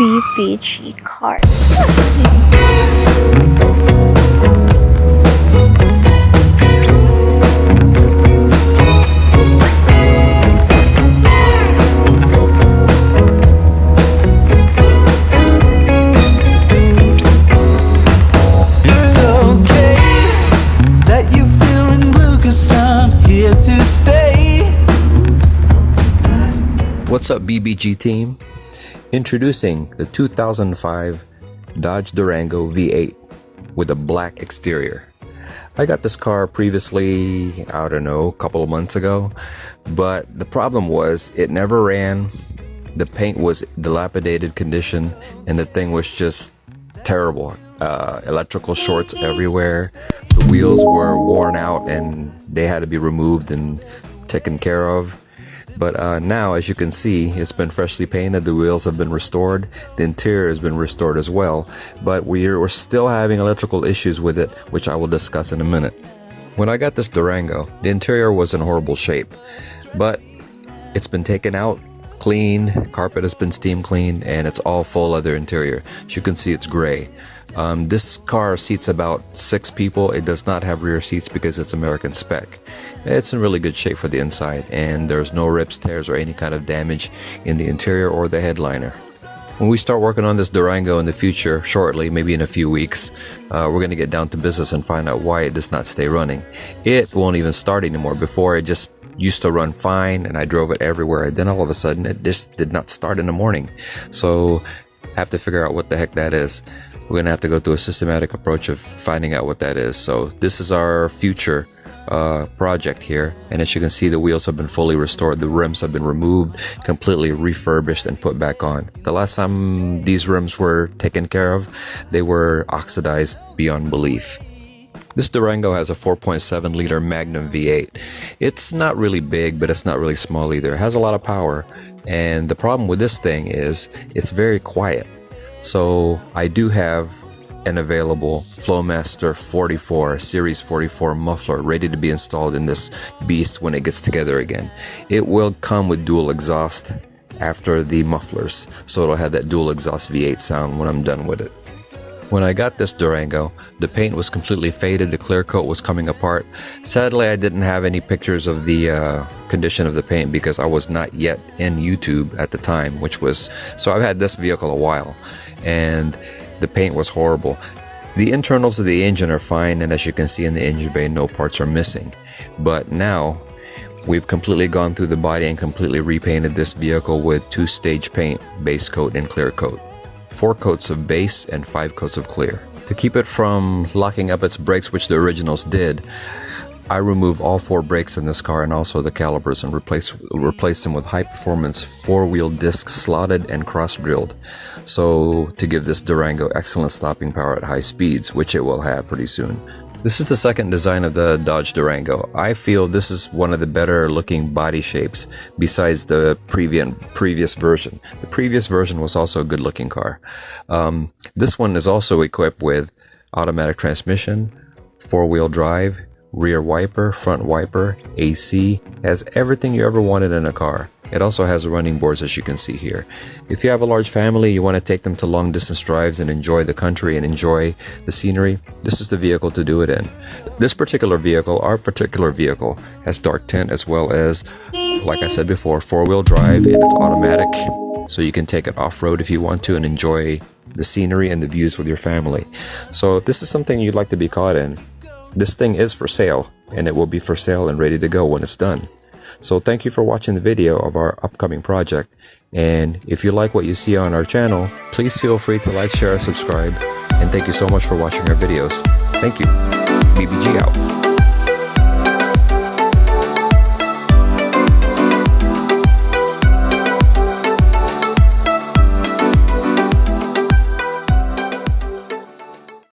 BBG cars. It's okay that you're feeling blue, 'cause I'm here to stay. What's up, BBG team? Introducing the 2005 Dodge Durango V8 with a black exterior. I got this car previously, I don't know, a couple of months ago, but the problem was it never ran. The paint was dilapidated condition and the thing was just terrible. Electrical shorts everywhere. The wheels were worn out and they had to be removed and taken care of. But now, as you can see, it's been freshly painted. The wheels have been restored. The interior has been restored as well. But we're still having electrical issues with it, which I will discuss in a minute. When I got this Durango, the interior was in horrible shape. But it's been taken out, cleaned, carpet has been steam cleaned, and it's all full leather interior. As you can see, it's gray. This car seats about 6 people. It does not have rear seats because it's American spec. It's in really good shape for the inside, and there's no rips, tears, or any kind of damage in the interior or the headliner. When we start working on this Durango in the future, shortly, maybe in a few weeks, we're going to get down to business and find out why it does not stay running. It won't even start anymore. Before, it just used to run fine, and I drove it everywhere. And then all of a sudden, it just did not start in the morning. So I have to figure out what the heck that is. We're going to have to go through a systematic approach of finding out what that is. So this is our future project here, and as you can see, the wheels have been fully restored. The rims have been removed, completely refurbished and put back on. The last time these rims were taken care of, they were oxidized beyond belief. This Durango has a 4.7 liter Magnum V8. It's not really big, but it's not really small either. It has a lot of power, and the problem with this thing is it's very quiet. So I do have an available Flowmaster 44 Series 44 muffler ready to be installed in this beast when it gets together again. It will come with dual exhaust after the mufflers, so it'll have that dual exhaust V8 sound when I'm done with it. When I got this Durango, the paint was completely faded, the clear coat was coming apart. Sadly, I didn't have any pictures of the condition of the paint because I was not yet in YouTube at the time, so I've had this vehicle a while, and the paint was horrible. The internals of the engine are fine, and as you can see in the engine bay, no parts are missing. But now, we've completely gone through the body and completely repainted this vehicle with 2-stage paint, base coat and clear coat. 4 coats of base and 5 coats of clear. To keep it from locking up its brakes, which the originals did, I removed all 4 brakes in this car and also the calipers and replaced them with high-performance 4-wheel discs, slotted and cross-drilled. So to give this Durango excellent stopping power at high speeds, which it will have pretty soon. This is the second design of the Dodge Durango. I feel this is one of the better looking body shapes besides the previous version. The previous version was also a good looking car. This one is also equipped with automatic transmission, 4-wheel drive, rear wiper, front wiper, AC, has everything you ever wanted in a car. It also has running boards, as you can see here. If you have a large family, you want to take them to long distance drives and enjoy the country and enjoy the scenery, this is the vehicle to do it in. This particular vehicle, our particular vehicle, has dark tint as well as, like I said before, 4-wheel drive, and it's automatic, so you can take it off-road if you want to and enjoy the scenery and the views with your family. So if this is something you'd like to be caught in, this thing is for sale, and it will be for sale and ready to go when it's done. So thank you for watching the video of our upcoming project, and if you like what you see on our channel, please feel free to like, share, and subscribe, and thank you so much for watching our videos. Thank you. BBG out.